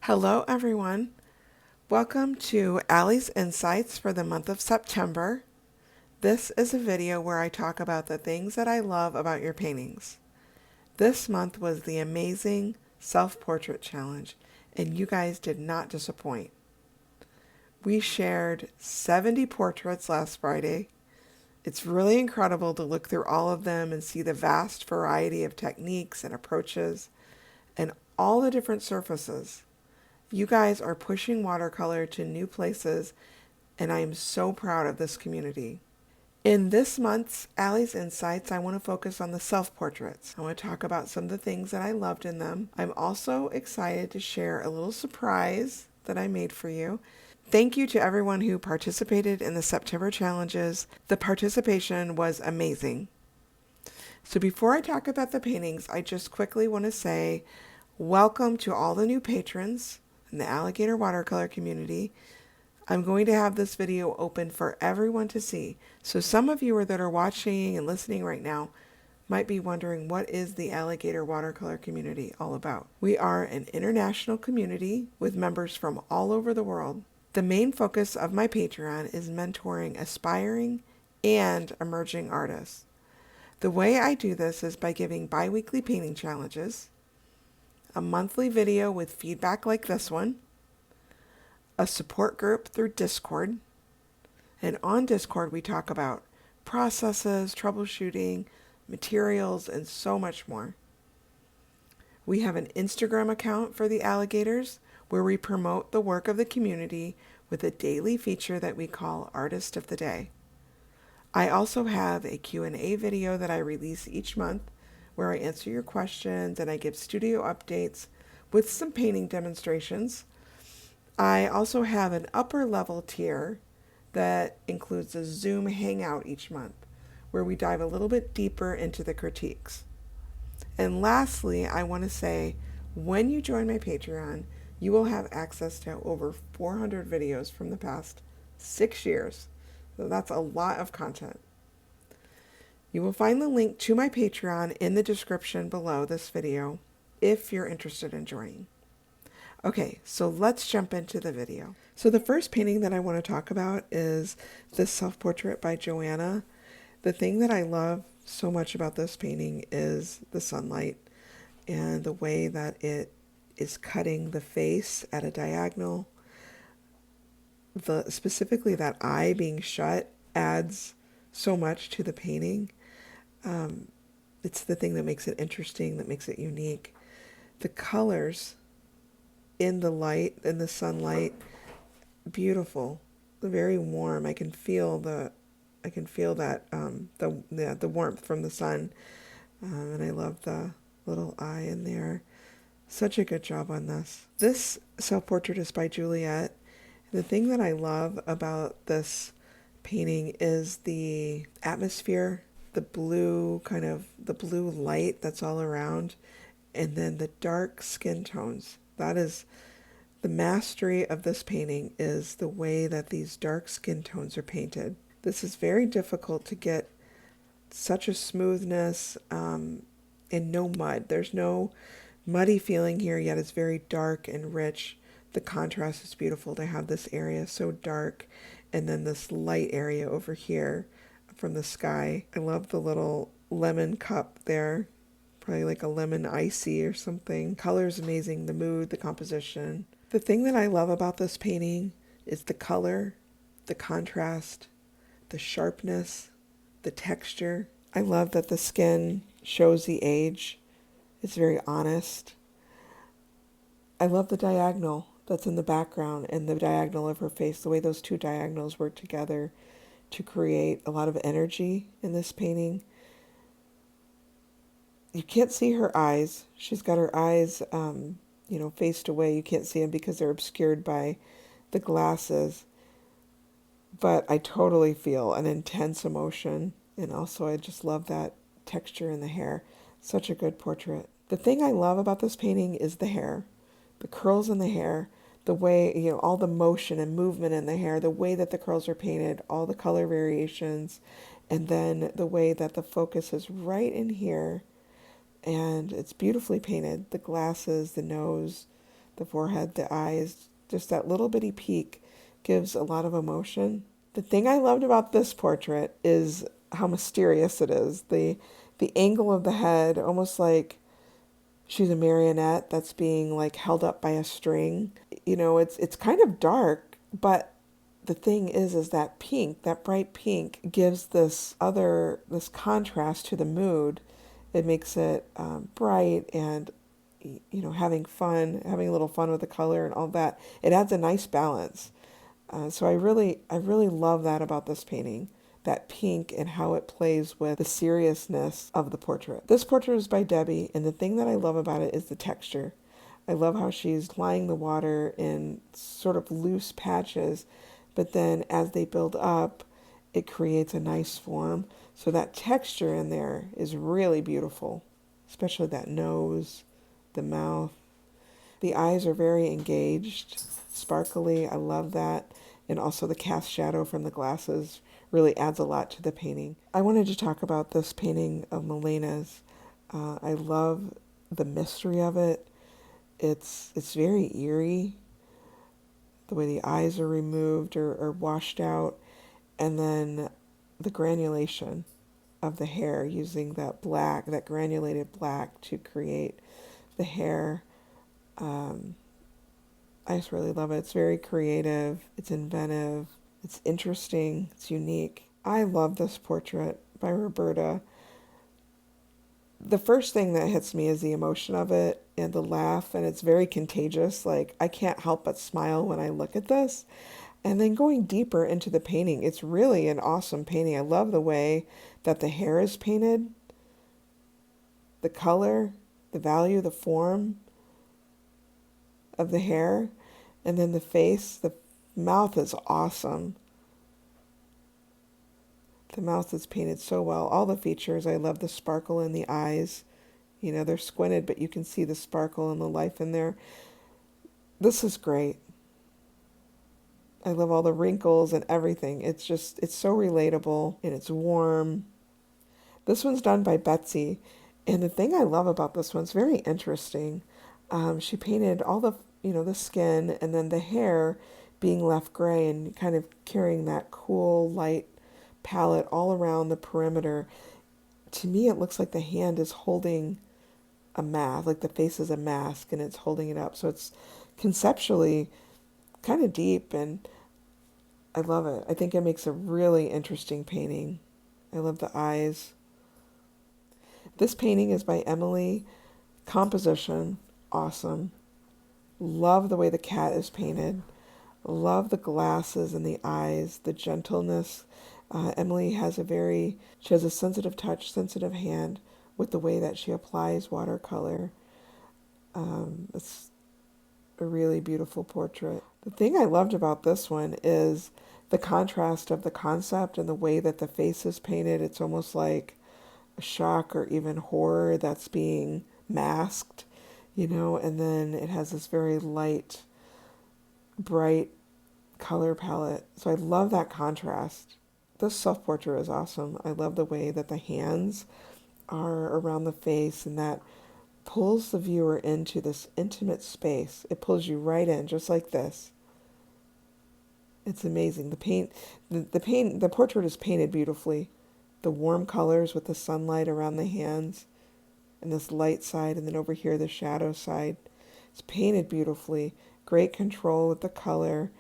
Hello, everyone. Welcome to Allie's Insights for the month of September. This is a video where I talk about the things that I love about your paintings. This month was the amazing self-portrait challenge, and you guys did not disappoint. We shared 70 portraits last Friday. It's really incredible to look through all of them and see the vast variety of techniques and approaches and all the different surfaces. You guys are pushing watercolor to new places, and I am so proud of this community. In this month's Allie's Insights, I want to focus on the self-portraits. I want to talk about some of the things that I loved in them. I'm also excited to share a little surprise that I made for you. Thank you to everyone who participated in the September challenges. The participation was amazing. So before I talk about the paintings, I just quickly want to say welcome to all the new patrons in the Alligator Watercolor community. I'm going to have this video open for everyone to see. So some of you that are watching and listening right now might be wondering, what is the Alligator Watercolor community all about? We are an international community with members from all over the world. The main focus of my Patreon is mentoring aspiring and emerging artists. The way I do this is by giving bi-weekly painting challenges, a monthly video with feedback like this one, a support group through Discord, and on Discord we talk about processes, troubleshooting, materials, and so much more. We have an Instagram account for the Alligators where we promote the work of the community with a daily feature that we call Artist of the Day. I also have a Q&A video that I release each month where I answer your questions and I give studio updates with some painting demonstrations. I also have an upper level tier that includes a Zoom hangout each month where we dive a little bit deeper into the critiques. And lastly, I want to say when you join my Patreon, you will have access to over 400 videos from the past 6 years. So that's a lot of content. You will find the link to my Patreon in the description below this video if you're interested in joining. Okay, so let's jump into the video. So the first painting that I want to talk about is this self-portrait by Joanna. The thing that I love so much about this painting is the sunlight and the way that it is cutting the face at a diagonal. Specifically that eye being shut adds so much to the painting. It's the thing that makes it interesting, that makes it unique. The colors in the light, in the sunlight, beautiful, very warm. I can feel that the warmth from the sun, and I love the little eye in there. Such a good job on this. This self-portrait is by Juliet. The thing that I love about this painting is the atmosphere, the blue light that's all around, and then the dark skin tones. That is the mastery of this painting, is the way that these dark skin tones are painted. This is very difficult to get such a smoothness and no mud. There's no muddy feeling here, yet it's very dark and rich. The contrast is beautiful to have this area so dark and then this light area over here from the sky. I love the little lemon cup there, probably like a lemon icy or something. Color's amazing, the mood, the composition. The thing that I love about this painting is the color, the contrast, the sharpness, the texture. I love that the skin shows the age. It's very honest. I love the diagonal that's in the background and the diagonal of her face, the way those two diagonals work together to create a lot of energy in this painting. You can't see her eyes. She's got her eyes, faced away. You can't see them because they're obscured by the glasses. But I totally feel an intense emotion. And also I just love that texture in the hair. Such a good portrait. The thing I love about this painting is the hair. The curls in the hair, the way, all the motion and movement in the hair, the way that the curls are painted, all the color variations, and then the way that the focus is right in here. And it's beautifully painted. The glasses, the nose, the forehead, the eyes, just that little bitty peak gives a lot of emotion. The thing I loved about this portrait is how mysterious it is. The angle of the head, almost like she's a marionette that's being like held up by a string. It's kind of dark, but the thing is that pink, that bright pink, gives this contrast to the mood. It makes it bright and having fun, having a little fun with the color and all that. It adds a nice balance. So I really love that about this painting, that pink and how it plays with the seriousness of the portrait. This portrait is by Debbie, and the thing that I love about it is the texture. I love how she's applying the water in sort of loose patches, but then as they build up, it creates a nice form. So that texture in there is really beautiful, especially that nose, the mouth. The eyes are very engaged, sparkly. I love that. And also the cast shadow from the glasses really adds a lot to the painting. I wanted to talk about this painting of Milena's. I love the mystery of it. It's very eerie, the way the eyes are removed or washed out, and then the granulation of the hair, using that black, that granulated black to create the hair. I just really love it. It's very creative, it's inventive, it's interesting, it's unique. I love this portrait by Roberta. The first thing that hits me is the emotion of it and the laugh, and it's very contagious. Like, I can't help but smile when I look at this. And then going deeper into the painting, it's really an awesome painting. I love the way that the hair is painted, the color, the value, the form of the hair, and then the face. The mouth is awesome. The mouth is painted so well. All the features, I love the sparkle in the eyes. They're squinted, but you can see the sparkle and the life in there. This is great. I love all the wrinkles and everything. It's so relatable and it's warm. This one's done by Betsy. And the thing I love about this one's very interesting. She painted all the skin and then the hair being left gray and kind of carrying that cool light palette all around the perimeter. To me, it looks like the hand is holding a mask, like the face is a mask and it's holding it up. So it's conceptually kind of deep and I love it. I think it makes a really interesting painting. I love the eyes. This painting is by Emily. Composition, awesome. Love the way the cat is painted. Love the glasses and the eyes, the gentleness. Emily has she has a sensitive touch, sensitive hand with the way that she applies watercolor. It's a really beautiful portrait. The thing I loved about this one is the contrast of the concept and the way that the face is painted. It's almost like a shock or even horror that's being masked, and then it has this very light, bright color palette. So I love that contrast. This self-portrait is awesome. I love the way that the hands are around the face and that pulls the viewer into this intimate space. It pulls you right in, just like this. It's amazing. The portrait is painted beautifully. The warm colors with the sunlight around the hands and this light side, and then over here the shadow side. It's painted beautifully. Great control with the color,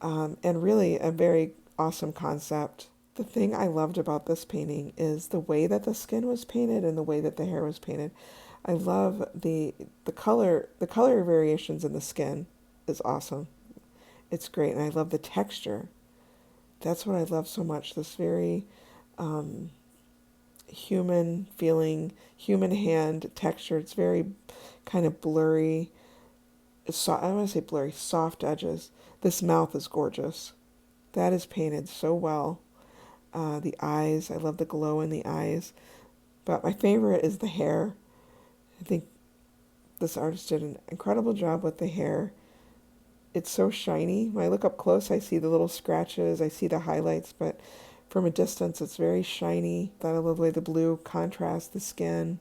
and really a very awesome concept. The thing I loved about this painting is the way that the skin was painted and the way that the hair was painted. I love the color variations in the skin is awesome. It's great, and I love the texture. That's what I love so much. This very human feeling, human hand texture. It's very kind of blurry. I don't want to say blurry, soft edges. This mouth is gorgeous. That is painted so well. The eyes, I love the glow in the eyes. But my favorite is the hair. I think this artist did an incredible job with the hair. It's so shiny. When I look up close, I see the little scratches, I see the highlights, but from a distance, it's very shiny. I love the way the blue contrasts the skin.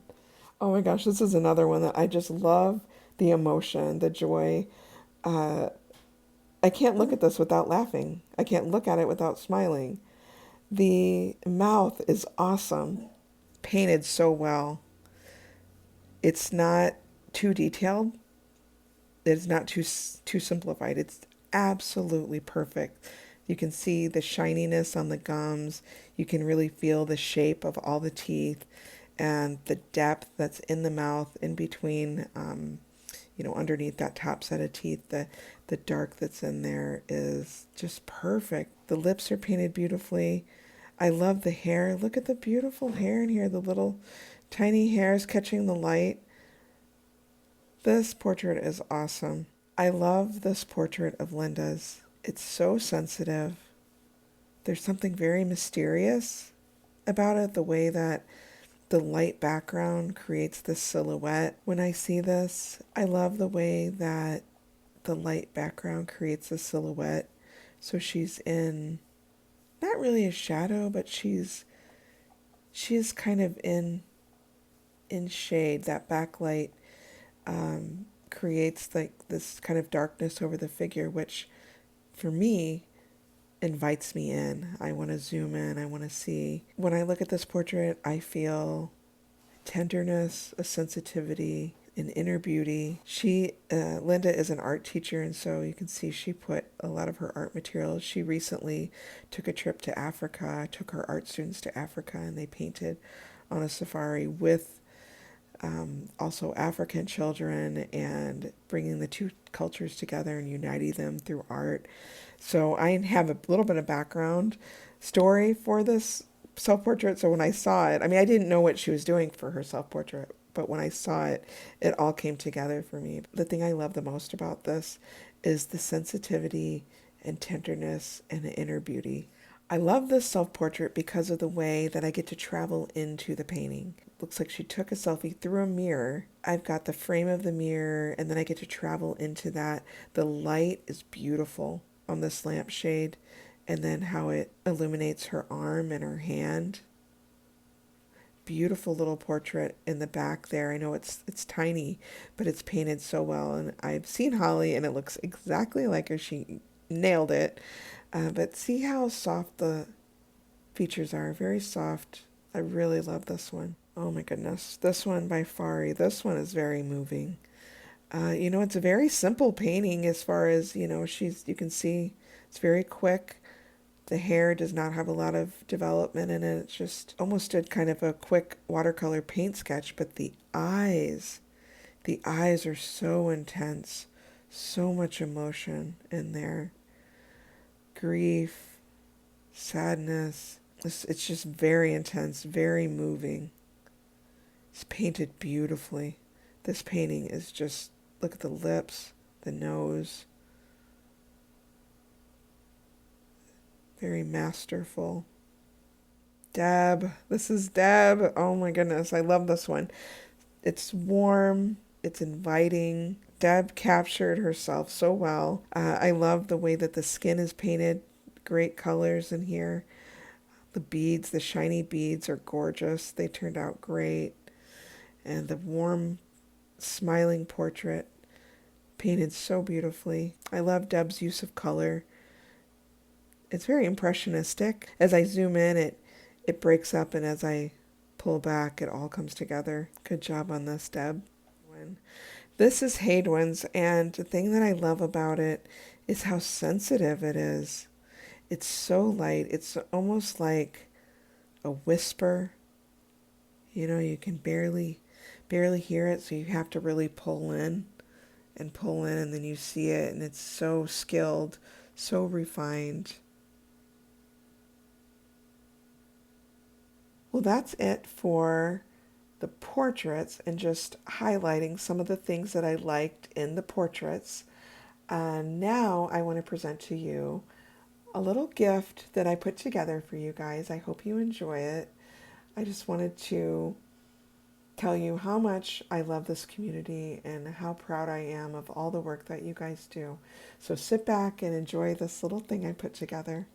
Oh my gosh, this is another one that I just love the emotion, the joy. Uh, I can't look at this without laughing. I can't look at it without smiling. The mouth is awesome, painted so well. It's not too detailed. It's not too simplified. It's absolutely perfect. You can see the shininess on the gums. You can really feel the shape of all the teeth and the depth that's in the mouth in between, underneath that top set of teeth. The dark that's in there is just perfect. The lips are painted beautifully. I love the hair. Look at the beautiful hair in here, the little tiny hairs catching the light. This portrait is awesome. I love this portrait of Linda's. It's so sensitive. There's something very mysterious about it, the way that the light background creates this silhouette. When I see this, I love the way that the light background creates a silhouette. So she's in not really a shadow, but she's kind of in shade. That backlight creates like this kind of darkness over the figure, which for me invites me in. I want to zoom in. I want to see. When I look at this portrait, I feel tenderness, a sensitivity, an inner beauty. Linda is an art teacher, and so you can see she put a lot of her art materials. She recently took a trip to Africa, took her art students to Africa, and they painted on a safari with also African children, and bringing the two cultures together and uniting them through art. So I have a little bit of background story for this self-portrait. So when I saw it, I mean, I didn't know what she was doing for her self-portrait, but when I saw it, it all came together for me. The thing I love the most about this is the sensitivity and tenderness and the inner beauty. I love this self-portrait because of the way that I get to travel into the painting. It looks like she took a selfie through a mirror. I've got the frame of the mirror, and then I get to travel into that. The light is beautiful on this lampshade, and then how it illuminates her arm and her hand. Beautiful little portrait in the back there. I know it's tiny, but it's painted so well. And I've seen Holly, and it looks exactly like her. She nailed it. But see how soft the features are. Very soft. I really love this one. Oh my goodness. This one by Fari. This one is very moving. It's a very simple painting as far as, you can see it's very quick. The hair does not have a lot of development in it. It's just almost a kind of a quick watercolor paint sketch, but the eyes are so intense, so much emotion in there. Grief, sadness. It's just very intense, very moving. It's painted beautifully. This painting is just, look at the lips, the nose. Very masterful. Deb. This is Deb. Oh my goodness. I love this one. It's warm. It's inviting. Deb captured herself so well. I love the way that the skin is painted. Great colors in here. The beads, the shiny beads are gorgeous. They turned out great. And the warm, smiling portrait painted so beautifully. I love Deb's use of color. It's very impressionistic. As I zoom in, it breaks up, and as I pull back, it all comes together. Good job on this, Deb. This is Hadwin's, and the thing that I love about it is how sensitive it is. It's so light. It's almost like a whisper. You can barely hear it, so you have to really pull in, and then you see it, and it's so skilled, so refined. Well, that's it for the portraits and just highlighting some of the things that I liked in the portraits. Now I want to present to you a little gift that I put together for you guys. I hope you enjoy it. I just wanted to tell you how much I love this community and how proud I am of all the work that you guys do. So sit back and enjoy this little thing I put together.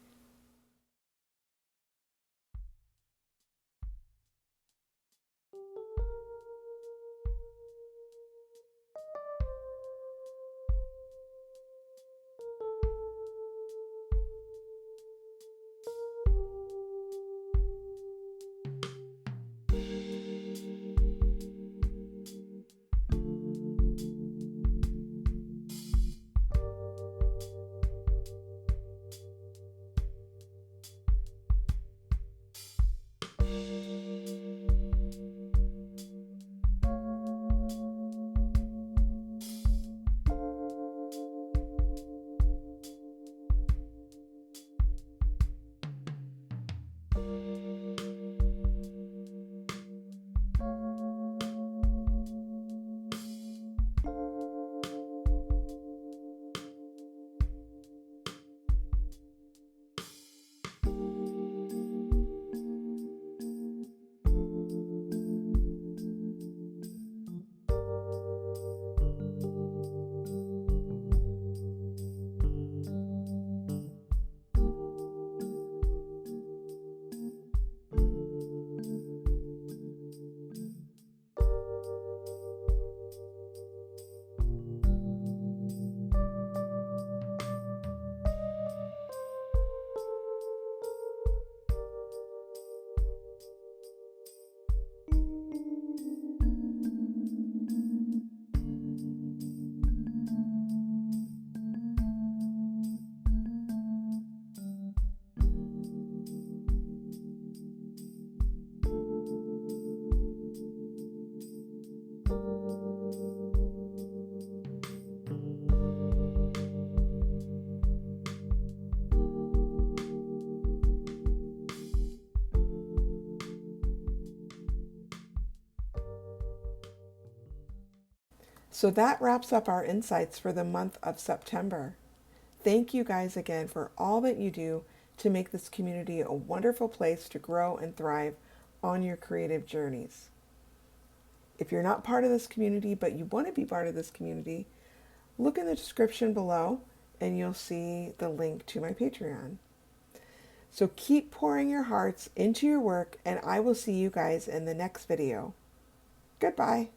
So that wraps up our insights for the month of September. Thank you guys again for all that you do to make this community a wonderful place to grow and thrive on your creative journeys. If you're not part of this community, but you want to be part of this community, look in the description below and you'll see the link to my Patreon. So keep pouring your hearts into your work, and I will see you guys in the next video. Goodbye.